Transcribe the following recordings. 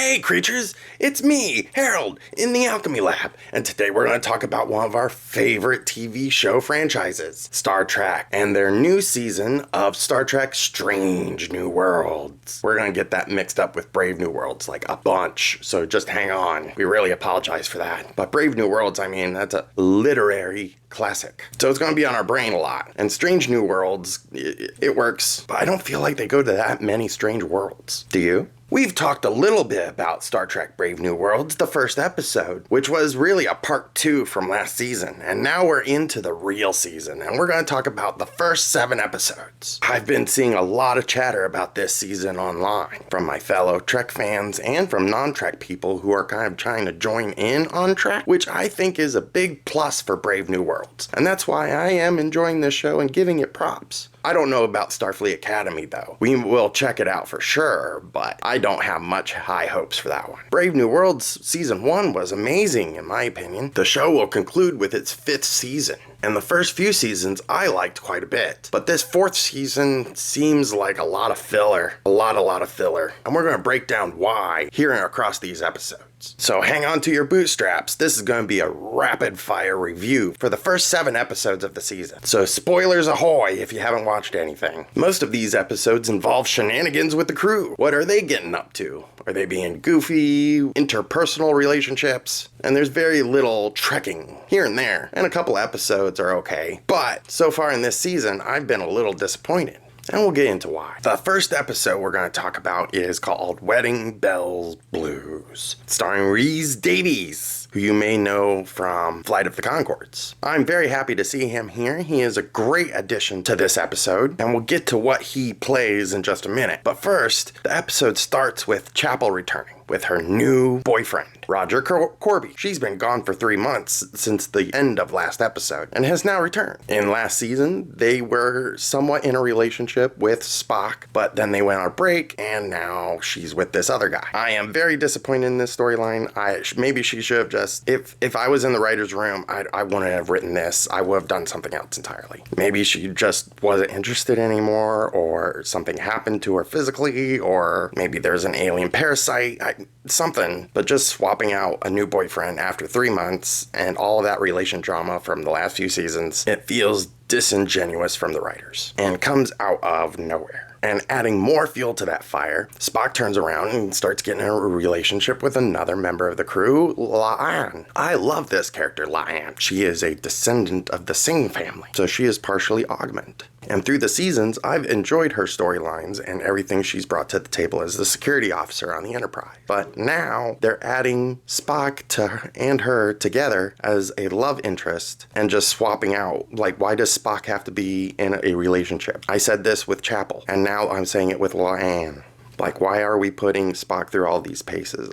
Hey creatures, it's me, Harrold, in the Alchemy Lab, and today we're going to talk about one of our favorite TV show franchises, Star Trek, and their new season of Star Trek Strange New Worlds. We're going to get that mixed up with Brave New Worlds like a bunch, so just hang on. We really apologize for that. But Brave New Worlds, that's a literary classic. So it's going to be on our brain a lot. And Strange New Worlds, it works, but I don't feel like they go to that many strange worlds. Do you? We've talked a little bit about Star Trek Brave New Worlds, the first episode, which was really a part 2 from last season, and now we're into the real season, and we're going to talk about the first 7 episodes. I've been seeing a lot of chatter about this season online, from my fellow Trek fans and from non-Trek people who are kind of trying to join in on Trek, which I think is a big plus for Brave New Worlds, and that's why I am enjoying this show and giving it props. I don't know about Starfleet Academy though. We will check it out for sure, but I don't have much high hopes for that one. Brave New Worlds Season 1 was amazing in my opinion. The show will conclude with its 5th season. And the first few seasons I liked quite a bit. But this 4th season seems like a lot of filler. A lot of filler. And we're going to break down why here and across these episodes. So hang on to your bootstraps. This is going to be a rapid fire review for the first 7 episodes of the season. So spoilers ahoy if you haven't watched anything. Most of these episodes involve shenanigans with the crew. What are they getting up to? Are they being goofy? Interpersonal relationships? And there's very little trekking here and there. And a couple episodes are okay. But so far in this season, I've been a little disappointed. And we'll get into why. The first episode we're going to talk about is called Wedding Bells Blues, starring Rhys Davies, who you may know from Flight of the Conchords. I'm very happy to see him here. He is a great addition to this episode, and we'll get to what he plays in just a minute. But first, the episode starts with Chapel returning with her new boyfriend, Roger Corby. She's been gone for 3 months since the end of last episode and has now returned. In last season, they were somewhat in a relationship with Spock, but then they went on a break and now she's with this other guy. I am very disappointed in this storyline. Maybe she should have just, if I was in the writer's room, I wouldn't have written this. I would have done something else entirely. Maybe she just wasn't interested anymore, or something happened to her physically, or maybe there's an alien parasite. Something, but just swapping out a new boyfriend after 3 months and all of that relation drama from the last few seasons, it feels disingenuous from the writers and comes out of nowhere. And adding more fuel to that fire, Spock turns around and starts getting a relationship with another member of the crew, La'an. I love this character, La'an. She is a descendant of the Singh family, so she is partially augment. And through the seasons, I've enjoyed her storylines and everything she's brought to the table as the security officer on the Enterprise. But now they're adding Spock and her together as a love interest and just swapping out. Like, why does Spock have to be in a relationship? I said this with Chapel, and now I'm saying it with La'an. Like, why are we putting Spock through all these paces?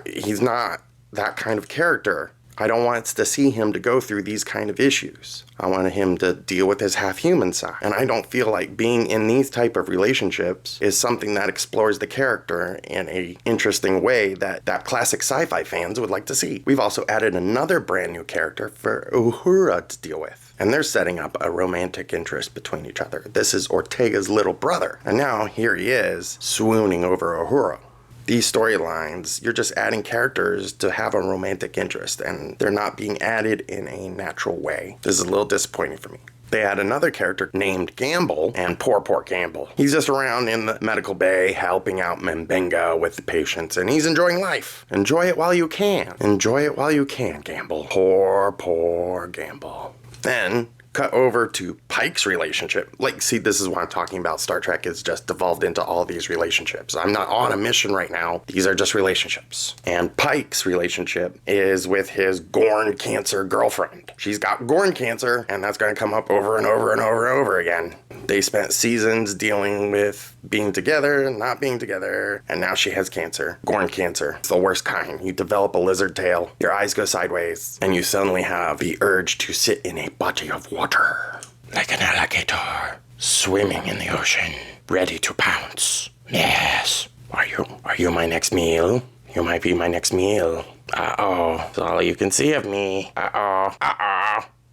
He's not that kind of character. I don't want to see him to go through these kind of issues. I want him to deal with his half-human side. And I don't feel like being in these type of relationships is something that explores the character in a interesting way that classic sci-fi fans would like to see. We've also added another brand new character for Uhura to deal with. And they're setting up a romantic interest between each other. This is Ortega's little brother. And now here he is swooning over Uhura. These storylines, you're just adding characters to have a romantic interest, and they're not being added in a natural way. This is a little disappointing for me. They add another character named Gamble, and poor Gamble. He's just around in the medical bay helping out Mbenga with the patients, and he's enjoying life. Enjoy it while you can. Enjoy it while you can, Gamble. Poor Gamble. Then cut over to Pike's relationship. See, this is what I'm talking about. Star Trek is just devolved into all these relationships. I'm not on a mission right now. These are just relationships. And Pike's relationship is with his Gorn cancer girlfriend. She's got Gorn cancer, and that's going to come up over and over and over and over again. They spent seasons dealing with being together and not being together, and now she has cancer. Gorn cancer. It's the worst kind. You develop a lizard tail, your eyes go sideways, and you suddenly have the urge to sit in a body of water. Like an alligator, swimming in the ocean, ready to pounce. Yes. Are you my next meal? You might be my next meal. Uh-oh. That's all you can see of me. Uh-oh.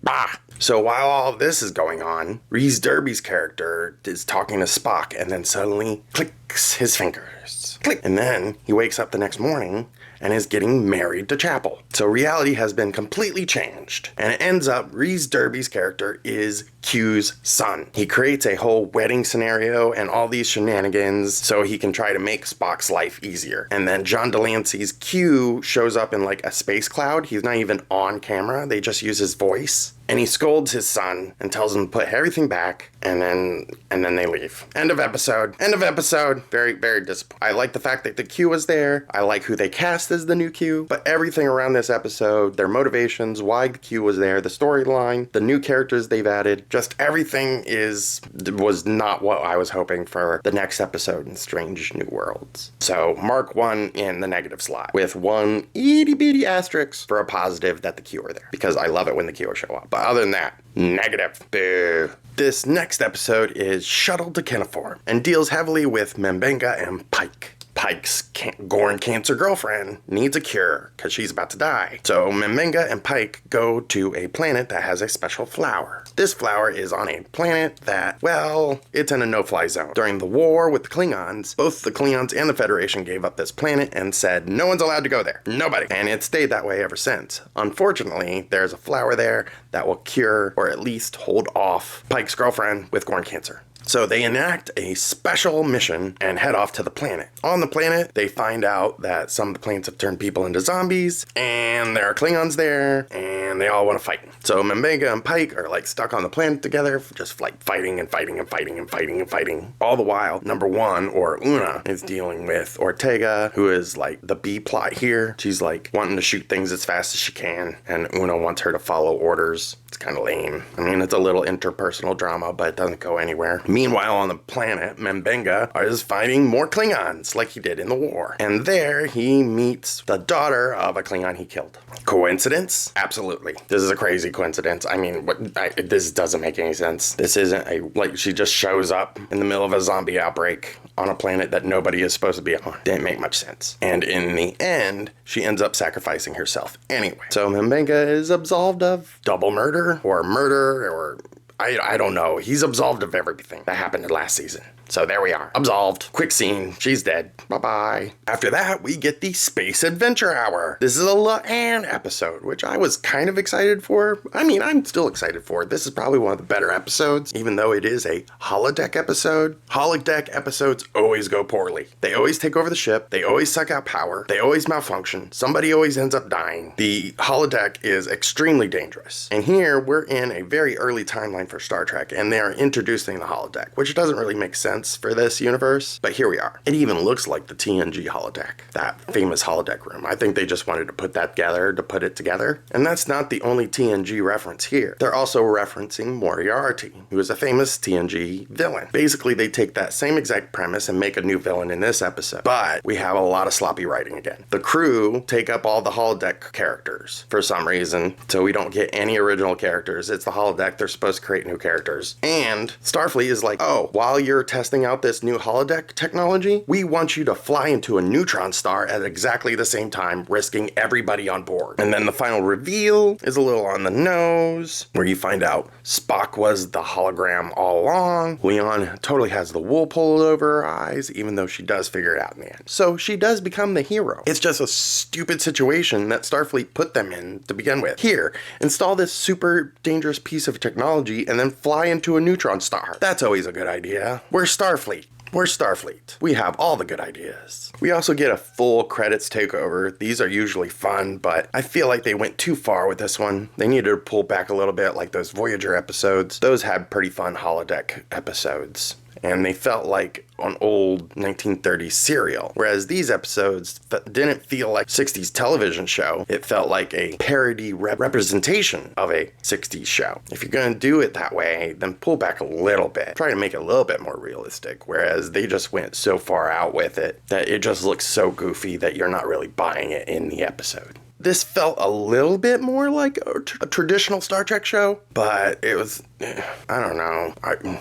Bah. So while all this is going on, Rhys Derby's character is talking to Spock and then suddenly clicks his fingers. Click. And then he wakes up the next morning and is getting married to Chapel. So reality has been completely changed. And it ends up Rhys Derby's character is Q's son. He creates a whole wedding scenario and all these shenanigans so he can try to make Spock's life easier. And then John Delancey's Q shows up in like a space cloud. He's not even on camera. They just use his voice. And he scolds his son and tells him to put everything back, and then they leave. End of episode. End of episode. Very, very disappointing. I like the fact that the Q was there. I like who they cast as the new Q. But everything around this episode, their motivations, why the Q was there, the storyline, the new characters they've added, just everything was not what I was hoping for the next episode in Strange New Worlds. So mark one in the negative slot with one itty bitty asterisk for a positive that the Q are there, because I love it when the Q show up. But other than that, negative. Boo. This next episode is Shuttled to Cuneiform and deals heavily with M'Benga and Pike. Pike's Gorn cancer girlfriend needs a cure because she's about to die. So M'Benga and Pike go to a planet that has a special flower. This flower is on a planet that, well, it's in a no-fly zone. During the war with the Klingons, both the Klingons and the Federation gave up this planet and said no one's allowed to go there. Nobody. And it stayed that way ever since. Unfortunately, there's a flower there that will cure or at least hold off Pike's girlfriend with Gorn cancer. So they enact a special mission and head off to the planet. On the planet, they find out that some of the planes have turned people into zombies, and there are Klingons there, and they all want to fight. So M'Benga and Pike are like stuck on the planet together, just like fighting and fighting and fighting and fighting and fighting. All the while, number one, or Una, is dealing with Ortega, who is like the B plot here. She's like wanting to shoot things as fast as she can, and Una wants her to follow orders. It's kind of lame. I mean, it's a little interpersonal drama, but it doesn't go anywhere. Meanwhile, on the planet, M'Benga is fighting more Klingons like he did in the war. And there he meets the daughter of a Klingon he killed. Coincidence? Absolutely. This is a crazy coincidence. I mean, this doesn't make any sense. This isn't like she just shows up in the middle of a zombie outbreak on a planet that nobody is supposed to be on. Didn't make much sense. And in the end, she ends up sacrificing herself anyway. So M'Benga is absolved of double murder or I don't know. He's absolved of everything that happened in last season. So there we are. Absolved. Quick scene. She's dead. Bye-bye. After that, we get the Space Adventure Hour. This is a La-Anne episode, which I was kind of excited for. I mean, I'm still excited for. This is probably one of the better episodes, even though it is a holodeck episode. Holodeck episodes always go poorly. They always take over the ship. They always suck out power. They always malfunction. Somebody always ends up dying. The holodeck is extremely dangerous. And here, we're in a very early timeline for Star Trek, and they are introducing the holodeck, which doesn't really make sense for this universe, but here we are. It even looks like the TNG holodeck, that famous holodeck room. I think they just wanted to put that together to put it together. And that's not the only TNG reference here. They're also referencing Moriarty, who is a famous TNG villain. Basically, they take that same exact premise and make a new villain in this episode. But we have a lot of sloppy writing again. The crew take up all the holodeck characters for some reason, so we don't get any original characters. It's the holodeck. They're supposed to create new characters. And Starfleet is like, oh, while you're testing out this new holodeck technology, we want you to fly into a neutron star at exactly the same time, risking everybody on board. And then the final reveal is a little on the nose, where you find out Spock was the hologram all along. Leon totally has the wool pulled over her eyes, even though she does figure it out in the end. So she does become the hero. It's just a stupid situation that Starfleet put them in to begin with. Here, install this super dangerous piece of technology and then fly into a neutron star. That's always a good idea. We're Starfleet. We're Starfleet. We have all the good ideas. We also get a full credits takeover. These are usually fun, but I feel like they went too far with this one. They needed to pull back a little bit, like those Voyager episodes. Those had pretty fun holodeck episodes. And they felt like an old 1930s serial. Whereas these episodes didn't feel like 60s television show. It felt like a parody representation of a 60s show. If you're going to do it that way, then pull back a little bit. Try to make it a little bit more realistic. Whereas they just went so far out with it that it just looks so goofy that you're not really buying it in the episode. This felt a little bit more like a traditional Star Trek show, but it was, I don't know.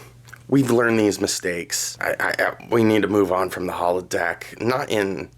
We've learned these mistakes. We need to move on from the holodeck, not in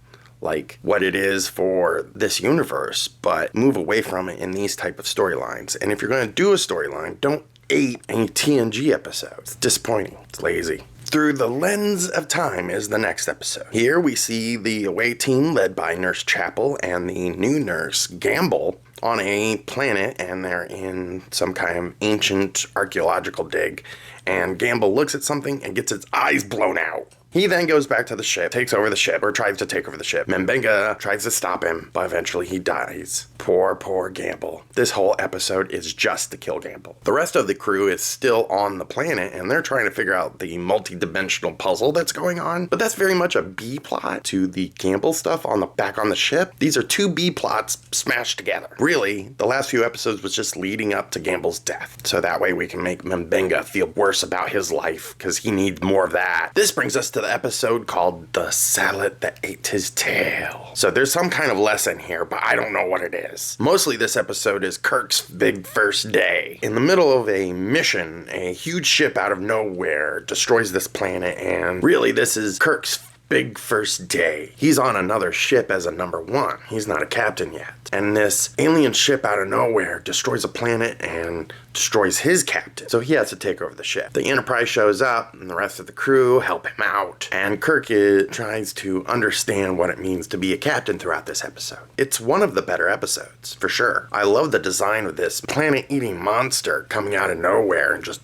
like what it is for this universe, but move away from it in these type of storylines. And if you're going to do a storyline, don't ape any TNG episodes. It's disappointing. It's lazy. Through the Lens of Time is the next episode. Here we see the away team led by Nurse Chapel and the new nurse, Gamble, on a planet, and they're in some kind of ancient archaeological dig, and Gamble looks at something and gets its eyes blown out. He then goes back to the ship, takes over the ship, or tries to take over the ship. Mbenga tries to stop him, but eventually he dies. Poor Gamble. This whole episode is just to kill Gamble. The rest of the crew is still on the planet, and they're trying to figure out the multi-dimensional puzzle that's going on. But that's very much a B plot to the Gamble stuff back on the ship. These are two B plots smashed together. Really, the last few episodes was just leading up to Gamble's death. So that way we can make Mbenga feel worse about his life, because he needs more of that. This brings us to the episode called The Salad That Ate His Tail. So there's some kind of lesson here, but I don't know what it is. Mostly this episode is Kirk's big first day. In the middle of a mission, a huge ship out of nowhere destroys this planet, and really this is Kirk's big first day. He's on another ship as a number one. He's not a captain yet. And this alien ship out of nowhere destroys a planet and destroys his captain. So he has to take over the ship. The Enterprise shows up and the rest of the crew help him out. And Kirk tries to understand what it means to be a captain throughout this episode. It's one of the better episodes, for sure. I love the design of this planet-eating monster coming out of nowhere and just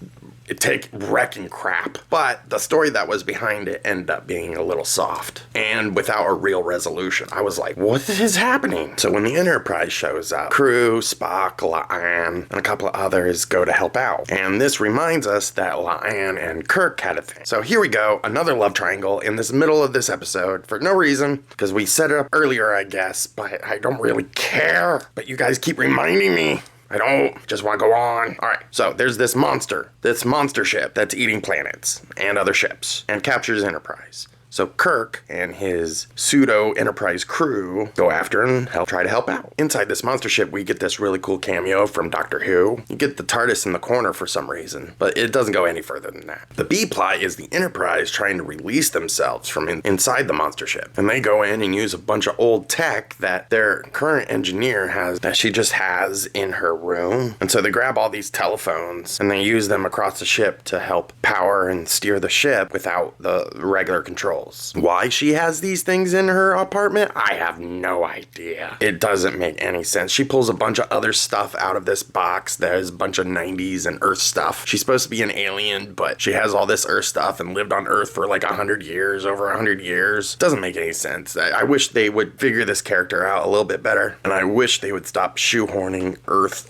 wrecking crap. But the story that was behind it ended up being a little soft and without a real resolution. I was like, what is happening? So when the Enterprise shows up, crew, Spock, La'an, and a couple of others go to help out. And this reminds us that La'an and Kirk had a thing. So here we go, another love triangle in this middle of this episode for no reason, because we set it up earlier, I guess, but I don't really care. But you guys keep reminding me. I don't just want to go on. All right, so there's this monster ship that's eating planets and other ships and captures Enterprise. So Kirk and his pseudo-Enterprise crew go after and try to help out. Inside this monster ship, we get this really cool cameo from Doctor Who. You get the TARDIS in the corner for some reason, but it doesn't go any further than that. The B-plot is the Enterprise trying to release themselves from inside the monster ship. And they go in and use a bunch of old tech that their current engineer that she just has in her room. And so they grab all these telephones and they use them across the ship to help power and steer the ship without the regular control. Why she has these things in her apartment, I have no idea. It doesn't make any sense. She pulls a bunch of other stuff out of this box. There's a bunch of 90s and Earth stuff. She's supposed to be an alien, but she has all this Earth stuff and lived on Earth for like 100 years, over 100 years. Doesn't make any sense. I wish they would figure this character out a little bit better, and I wish they would stop shoehorning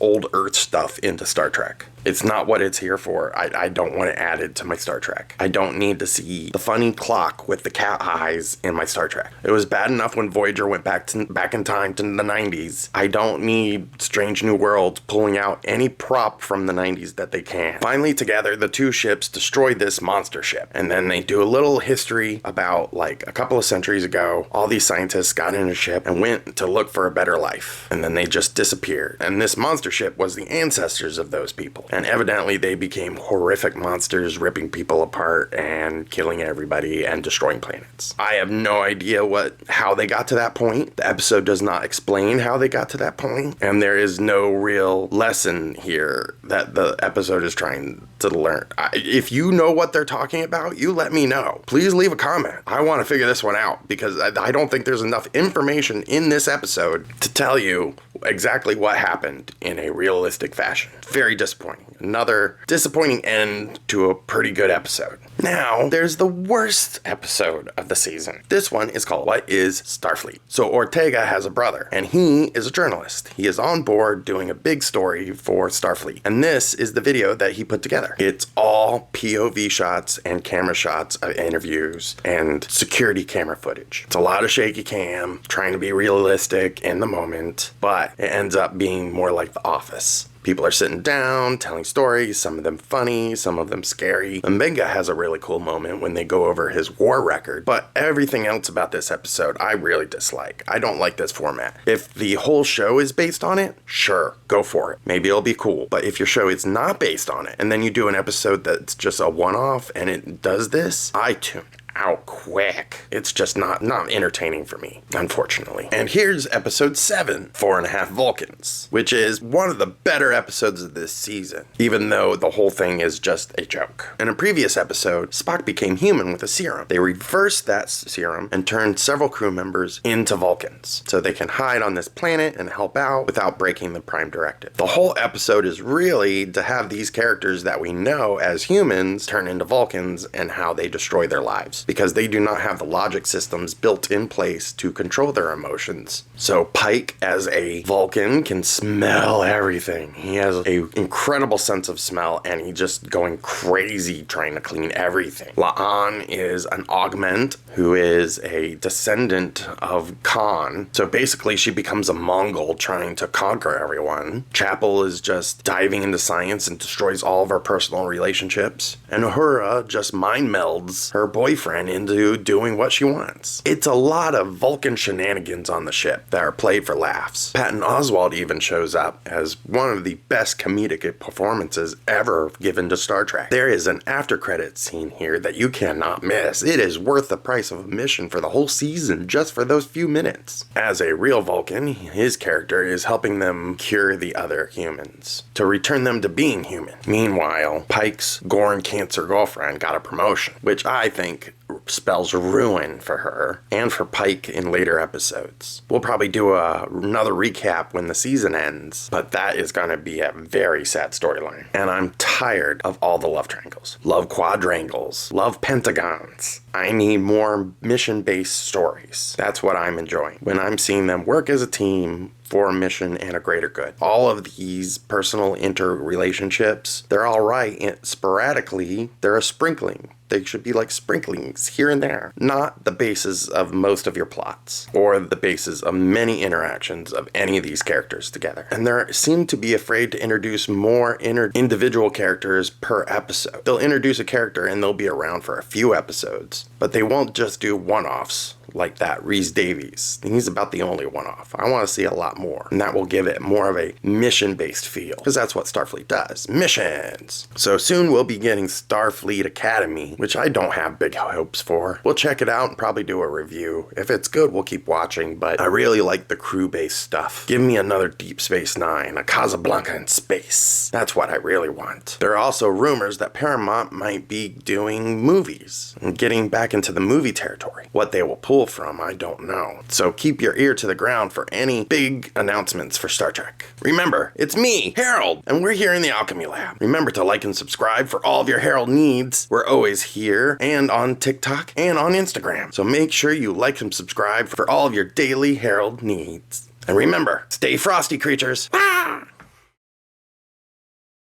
old Earth stuff into Star Trek. It's not what it's here for. I don't want it added to my Star Trek. I don't need to see the funny clock with the cat eyes in my Star Trek. It was bad enough when Voyager went back in time to the 90s. I don't need Strange New Worlds pulling out any prop from the 90s that they can. Finally, together, the two ships destroyed this monster ship. And then they do a little history about, like, a couple of centuries ago, all these scientists got in a ship and went to look for a better life. And then they just disappeared. And this monster ship was the ancestors of those people. And evidently they became horrific monsters, ripping people apart and killing everybody and destroying planets. I have no idea how they got to that point. The episode does not explain how they got to that point, and there is no real lesson here that the episode is trying to learn. If you know what they're talking about, you let me know. Please leave a comment. I want to figure this one out, because I don't think there's enough information in this episode to tell you exactly what happened in a realistic fashion. Very disappointing. Another disappointing end to a pretty good episode. Now, there's the worst episode of the season. This one is called What is Starfleet? So Ortega has a brother, and he is a journalist. He is on board doing a big story for Starfleet. And this is the video that he put together. It's all POV shots and camera shots of interviews and security camera footage. It's a lot of shaky cam, trying to be realistic in the moment, but it ends up being more like The Office. People are sitting down, telling stories, some of them funny, some of them scary. Mbenga has a really cool moment when they go over his war record, but everything else about this episode I really dislike. I don't like this format. If the whole show is based on it, sure, go for it. Maybe it'll be cool. But if your show is not based on it, and then you do an episode that's just a one-off and it does this, I tune out quick. It's just not entertaining for me, unfortunately. And here's episode 7, 4.5 Vulcans, which is one of the better episodes of this season, even though the whole thing is just a joke. In a previous episode, Spock became human with a serum. They reversed that serum and turned several crew members into Vulcans, so they can hide on this planet and help out without breaking the Prime Directive. The whole episode is really to have these characters that we know as humans turn into Vulcans and how they destroy their lives, because they do not have the logic systems built in place to control their emotions. So Pike, as a Vulcan, can smell everything. He has an incredible sense of smell, and he's just going crazy trying to clean everything. La'an is an augment who is a descendant of Khan. So basically she becomes a Mongol trying to conquer everyone. Chapel is just diving into science and destroys all of her personal relationships. And Uhura just mind melds her boyfriend into doing what she wants. It's a lot of Vulcan shenanigans on the ship that are played for laughs. Patton Oswalt even shows up as one of the best comedic performances ever given to Star Trek. There is an after credits scene here that you cannot miss. It is worth the price of admission for the whole season just for those few minutes. As a real Vulcan, his character is helping them cure the other humans to return them to being human. Meanwhile, Pike's Gorn cancer girlfriend got a promotion, which I think spells ruin for her and for Pike in later episodes. We'll probably do another recap when the season ends, but that is going to be a very sad storyline. And I'm tired of all the love triangles, love quadrangles, love pentagons. I need more mission-based stories. That's what I'm enjoying, when I'm seeing them work as a team for a mission and a greater good. All of these personal interrelationships, they're all right. Sporadically, they're a sprinkling. They should be like sprinklings here and there, not the basis of most of your plots or the basis of many interactions of any of these characters together. And they seem to be afraid to introduce more individual characters per episode. They'll introduce a character and they'll be around for a few episodes, but they won't just do one-offs like that. Rhys Davies, he's about the only one-off. I want to see a lot more, and that will give it more of a mission-based feel, because that's what Starfleet does, missions. So soon we'll be getting Starfleet Academy, which I don't have big hopes for. We'll check it out and probably do a review. If it's good, we'll keep watching, but I really like the crew-based stuff. Give me another Deep Space Nine, a Casablanca in space. That's what I really want. There are also rumors that Paramount might be doing movies and getting back into the movie territory. What they will pull from, I don't know. So keep your ear to the ground for any big announcements for Star Trek. Remember, it's me, Harrold, and we're here in the Alchemy Lab. Remember to like and subscribe for all of your Harrold needs. We're always here and on TikTok and on Instagram. So make sure you like and subscribe for all of your daily Harrold needs. And remember, stay frosty, creatures. Ah!